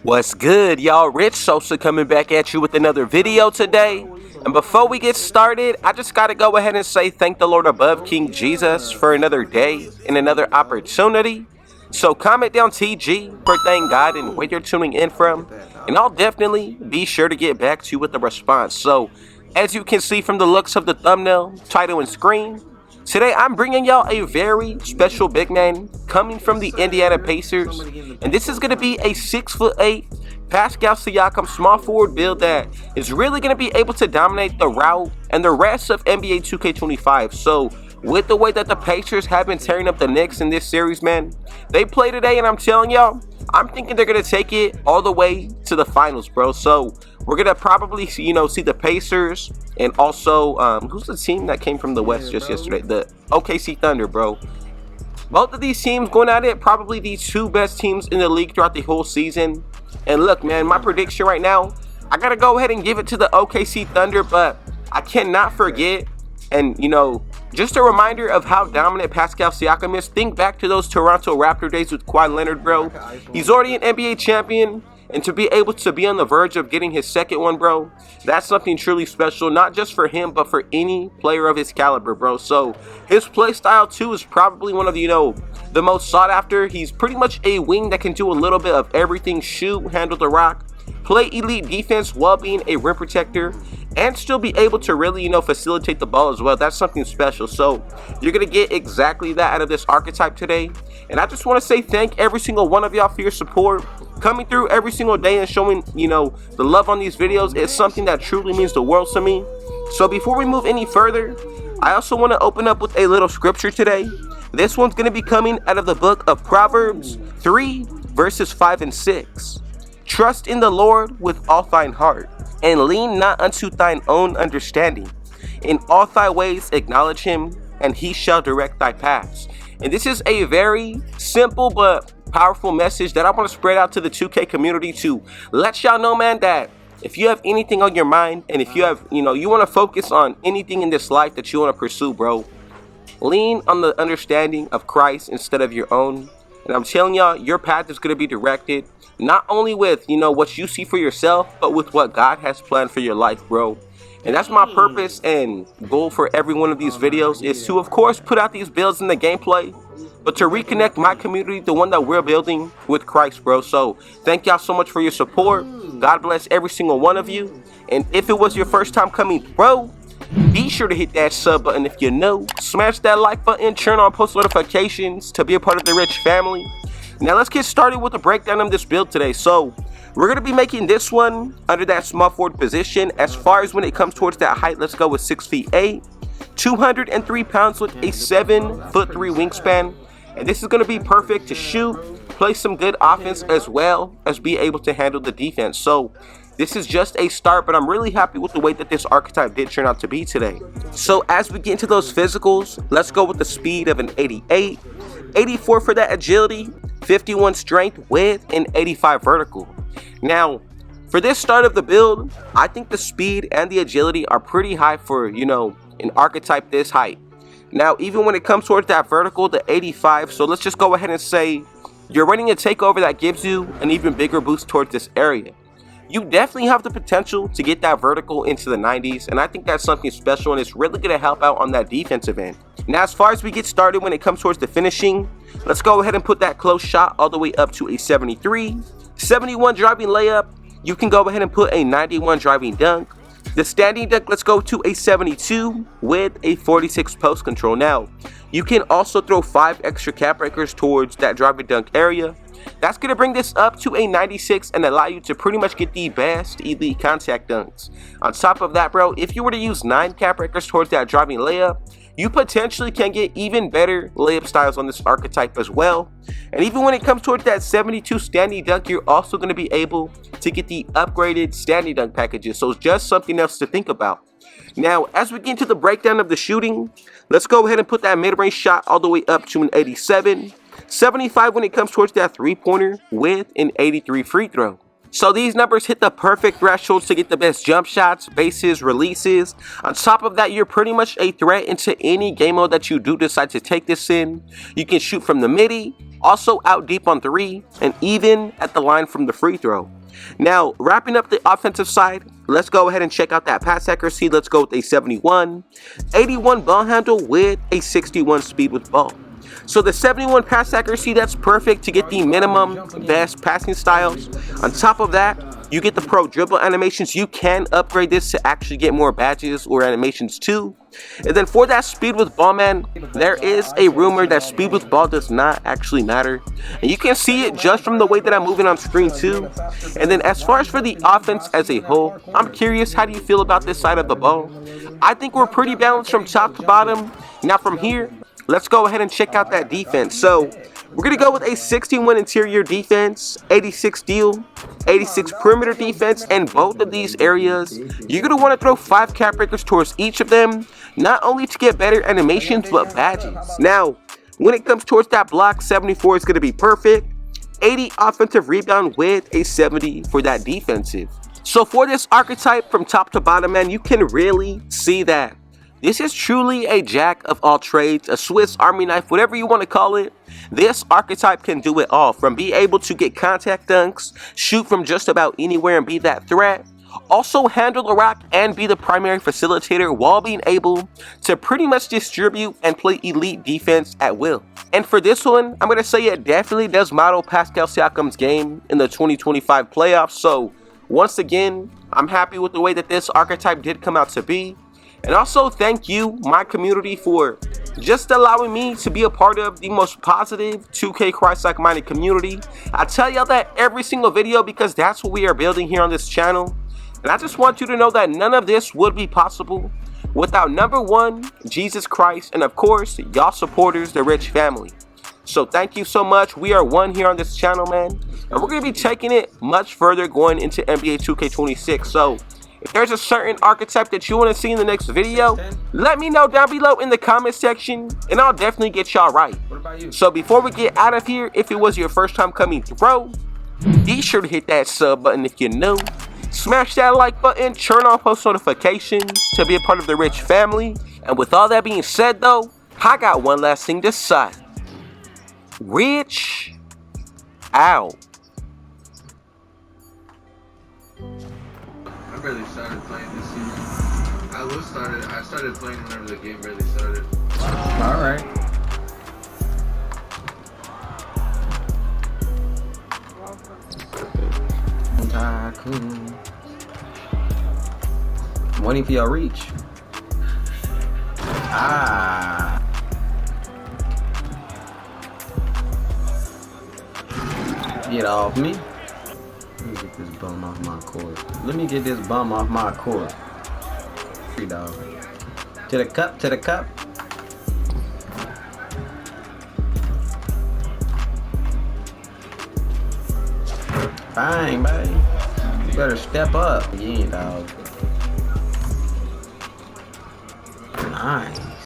What's good, y'all? Rich Sosa coming back at you with another video today. And before we get started, I just gotta go ahead and say thank the Lord above, King Jesus, for another day and another opportunity. So comment down TG for thank God and where you're tuning in from, and I'll definitely be sure to get back to you with a response. So as you can see from the looks of the thumbnail, title, and screen, today I'm bringing y'all a very special big man coming from the Indiana Pacers, and this is going to be a 6'8" Pascal Siakam small forward build that is really going to be able to dominate the route and the rest of NBA 2K25. So with the way that the Pacers have been tearing up the Knicks in this series, man, they play today, and I'm telling y'all, I'm thinking they're going to take it all the way to the finals, bro. So we're going to probably, see the Pacers and also, who's the team that came from the West just yesterday? The OKC Thunder, bro. Both of these teams going at it, probably the two best teams in the league throughout the whole season. And look, man, my prediction right now, I got to go ahead and give it to the OKC Thunder, but I cannot forget, and, just a reminder of how dominant Pascal Siakam is. Think back to those Toronto Raptor days with Kawhi Leonard, bro. He's already an NBA champion, and to be able to be on the verge of getting his second one, bro, that's something truly special, not just for him, but for any player of his caliber, bro. So his play style, too, is probably one of, the most sought after. He's pretty much a wing that can do a little bit of everything: shoot, handle the rock, play elite defense while being a rim protector, and still be able to really, facilitate the ball as well. That's something special. So you're going to get exactly that out of this archetype today. And I just want to say thank every single one of y'all for your support, coming through every single day and showing, the love on these videos. It's something that truly means the world to me. So before we move any further, I also want to open up with a little scripture today. This one's going to be coming out of the book of Proverbs 3, verses 5 and 6. Trust in the Lord with all thine heart, and lean not unto thine own understanding. In all thy ways acknowledge him, and he shall direct thy paths. And this is a very simple but powerful message that I want to spread out to the 2K community to let y'all know, man, that if you have anything on your mind, and if you have, you want to focus on anything in this life that you want to pursue, bro, lean on the understanding of Christ instead of your own. And I'm telling y'all, your path is going to be directed not only with, what you see for yourself, but with what God has planned for your life, bro. And that's my purpose and goal for every one of these videos, is to, of course, put out these builds in the gameplay, but to reconnect my community, the one that we're building, with Christ, bro. So thank y'all so much for your support. God bless every single one of you. And if it was your first time coming, bro, be sure to hit that sub button if you're new. Smash that like button, turn on post notifications to be a part of the Rich family. Now let's get started with the breakdown of this build today. So we're going to be making this one under that small forward position. As far as when it comes towards that height, let's go with 6'8", 203 pounds with a 7'3" wingspan. And this is going to be perfect to shoot, play some good offense, as well as be able to handle the defense. So this is just a start, but I'm really happy with the way that this archetype did turn out to be today. So as we get into those physicals, let's go with the speed of an 88, 84 for that agility, 51 strength with an 85 vertical. Now, for this start of the build, I think the speed and the agility are pretty high for, an archetype this height. Now, even when it comes towards that vertical, the 85, so let's just go ahead and say you're running a takeover that gives you an even bigger boost towards this area. You definitely have the potential to get that vertical into the 90s, and I think that's something special, and it's really going to help out on that defensive end. Now, as far as we get started when it comes towards the finishing, let's go ahead and put that close shot all the way up to a 73, 71 driving layup. You can go ahead and put a 91 driving dunk. The standing dunk, let's go to a 72 with a 46 post control. Now, you can also throw 5 extra cap breakers towards that driving dunk area. That's going to bring this up to a 96 and allow you to pretty much get the best elite contact dunks. On top of that, bro, if you were to use 9 cap breakers towards that driving layup, you potentially can get even better layup styles on this archetype as well. And even when it comes towards that 72 standing dunk, you're also going to be able to get the upgraded standing dunk packages. So it's just something else to think about. Now, as we get into the breakdown of the shooting, let's go ahead and put that mid-range shot all the way up to an 87. 75 when it comes towards that three-pointer with an 83 free throw. So these numbers hit the perfect thresholds to get the best jump shots, bases, releases. On top of that, you're pretty much a threat into any game mode that you do decide to take this in. You can shoot from the midi, also out deep on 3, and even at the line from the free throw. Now, wrapping up the offensive side, let's go ahead and check out that pass accuracy. Let's go with a 71, 81 ball handle with a 61 speed with ball. So the 71 pass accuracy, that's perfect to get the minimum best passing styles. On top of that, you get the pro dribble animations. You can upgrade this to actually get more badges or animations too. And then for that speed with ball, man, there is a rumor that speed with ball does not actually matter. And you can see it just from the way that I'm moving on screen too. And then as far as for the offense as a whole, I'm curious, how do you feel about this side of the ball? I think we're pretty balanced from top to bottom. Now from here, let's go ahead and check out that defense. So we're going to go with a 61 interior defense, 86 steal, 86 perimeter defense, and both of these areas, you're going to want to throw 5 cap breakers towards each of them, not only to get better animations, but badges. Now, when it comes towards that block, 74 is going to be perfect, 80 offensive rebound with a 70 for that defensive. So for this archetype from top to bottom, man, you can really see that this is truly a jack of all trades, a Swiss Army knife, whatever you want to call it. This archetype can do it all, from be able to get contact dunks, shoot from just about anywhere and be that threat, also handle the rock and be the primary facilitator while being able to pretty much distribute and play elite defense at will. And for this one, I'm going to say it definitely does model Pascal Siakam's game in the 2025 playoffs. So once again, I'm happy with the way that this archetype did come out to be. And also thank you, my community, for just allowing me to be a part of the most positive 2K Christ-like minded community. I tell y'all that every single video because that's what we are building here on this channel. And I just want you to know that none of this would be possible without number 1, Jesus Christ, and of course, y'all supporters, the Rich family. So thank you so much. We are one here on this channel, man. And we're going to be taking it much further going into NBA 2K26. So if there's a certain archetype that you want to see in the next video, let me know down below in the comment section, and I'll definitely get y'all right. So before we get out of here, if it was your first time coming through, be sure to hit that sub button if you're new. Smash that like button, turn on post notifications to be a part of the Rich family. And with all that being said though, I got one last thing to say. Rich out. I barely started playing this season. I started playing whenever the game barely started. Alright. I'm waiting for your reach. Ah. Get off me. Let me get this bum off my court. Let me get this bum off my court. Free dog. To the cup, to the cup. Fine, buddy. You better step up. Yeah, dog. Nice.